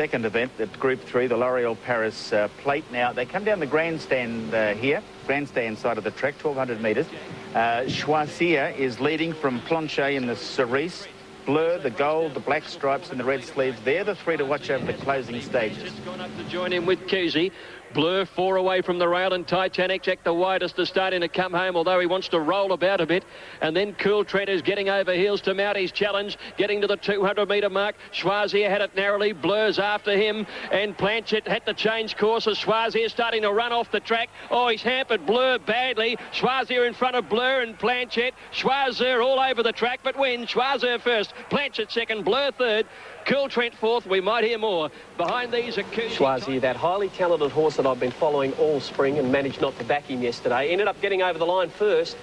Second event at Group 3, the Loreal Paris Plate. Now, they come down the grandstand here, grandstand side of the track, 1,200 metres. Choisir is leading from Planchet in the cerise. Blur, the gold, the black stripes and the red sleeves. They're the three to watch over the closing stages. Just gone up to join in with Kesey. Blur 4 away from the rail, and Titanic Jack the widest to starting to come home, although he wants to roll about a bit. And then Cool Trent is getting over heels to mount his challenge, getting to the 200-metre mark. Choisir had it narrowly. Blur's after him, and Planchet had to change courses. Choisir starting to run off the track. Oh, he's hampered Blur badly. Choisir in front of Blur and Planchet. Choisir all over the track, but wins. Choisir first, Planchet second, Blur third. Cool Trent fourth. We might hear more. Behind these are Choisir, that highly talented horse that I've been following all spring and managed not to back him yesterday. Ended up getting over the line first,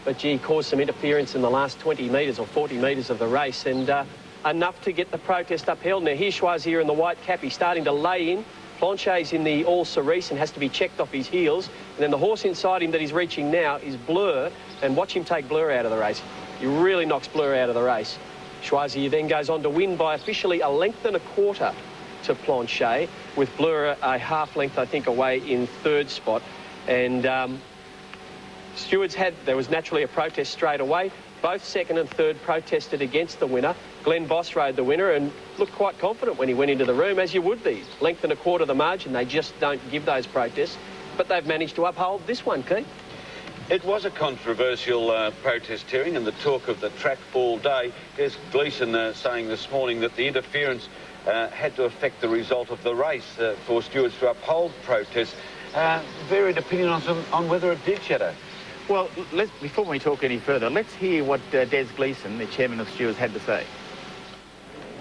but gee, caused some interference in the last 20 metres or 40 metres of the race, and enough to get the protest upheld. Now here's Choisir in the white cap. He's starting to lay in. Planchet's in the all cerise and has to be checked off his heels. And then the horse inside him that he's reaching now is Blur, and watch him take Blur out of the race. He really knocks Blur out of the race. Choisir then goes on to win by officially 1.25 lengths to Planchet, with Blur a half length, I think, away in third spot. And stewards there was naturally a protest straight away. Both second and third protested against the winner. Glenn Boss rode the winner and looked quite confident when he went into the room, as you would be. 1.25 lengths the margin. They just don't give those protests. But they've managed to uphold this one, Keith. It was a controversial protest hearing and the talk of the track all day. There's Gleeson saying this morning that the interference had to affect the result of the race for stewards to uphold protests. Varied opinion on whether it did, Shadow. Well, before we talk any further, let's hear what Des Gleeson, the chairman of stewards, had to say.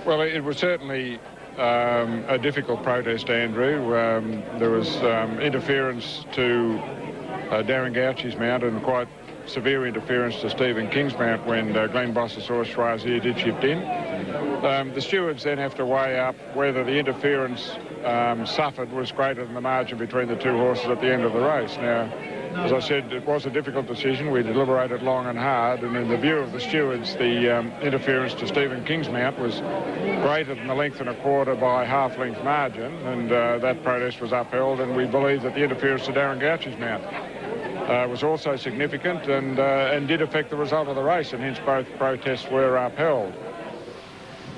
Well, it was certainly a difficult protest, Andrew. There was interference to Darren Gouchie's mount and quite severe interference to Stephen King's mount when Glenn Boss's horse Choisir did shift in. The stewards then have to weigh up whether the interference suffered was greater than the margin between the two horses at the end of the race. Now, as I said, it was a difficult decision. We deliberated long and hard, and in the view of the stewards, the interference to Stephen King's mount was greater than the 1.25 lengths by half-length margin, and that protest was upheld, and we believe that the interference to Darren Gouchie's mount was also significant and did affect the result of the race, and hence both protests were upheld.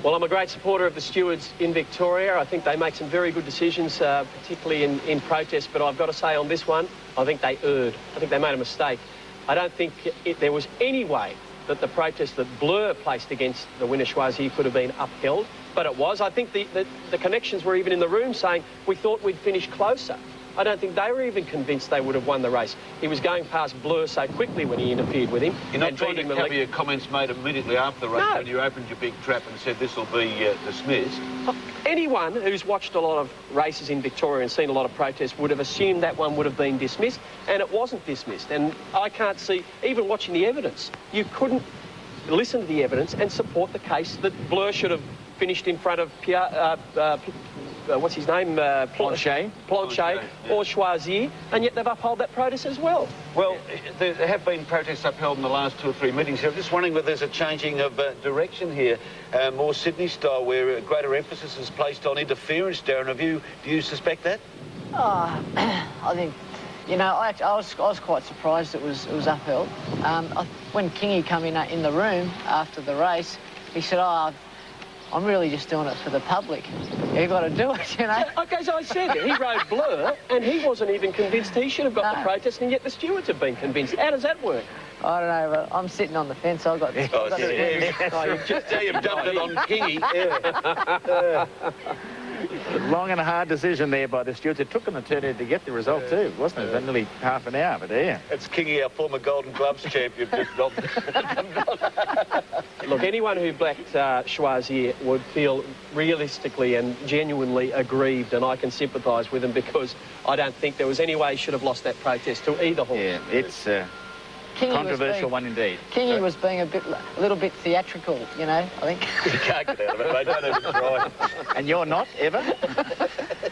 Well, I'm a great supporter of the stewards in Victoria. I think they make some very good decisions, particularly in protest, but I've got to say on this one, I think they erred. I think they made a mistake. I don't think there was any way that the protest that Blur placed against the winner Choisir could have been upheld, but it was. I think the connections were even in the room saying, we thought we'd finish closer. I don't think they were even convinced they would have won the race. He was going past Blur so quickly when he interfered with him. You're not trying to cover your comments made immediately after the race when you opened your big trap and said this will be dismissed? Anyone who's watched a lot of races in Victoria and seen a lot of protests would have assumed that one would have been dismissed, and it wasn't dismissed. And I can't see, even watching the evidence, you couldn't listen to the evidence and support the case that Blur should have finished in front of what's his name? Planchet. Planchet or Choisir, and yet they've upheld that protest as well. Well, there have been protests upheld in the last 2 or 3 meetings here. I'm just wondering whether there's a changing of direction here, more Sydney style, where a greater emphasis is placed on interference. Darren, do you suspect that? I think, you know, I was quite surprised it was upheld. When Kingy come in the room after the race, he said, I'm really just doing it for the public. You've got to do it, you know. Okay, so I said he rode Blur, and he wasn't even convinced he should have got the protest, and yet the stewards have been convinced. How does that work? I don't know, but I'm sitting on the fence. I've got this. You've dumped it on Kingy. Long and a hard decision there by the stewards. It took them a eternity to get the result too, wasn't it? It was nearly half an hour, but yeah. It's Kingy, our former Golden Gloves champion, just not. Look, anyone who backed Choisir would feel realistically and genuinely aggrieved, and I can sympathise with him because I don't think there was any way he should have lost that protest to either horse. Yeah, it's controversial one indeed. Kingy was being a little bit theatrical, you know, I think. You can't get out of it, mate. Don't even try. And you're not, ever?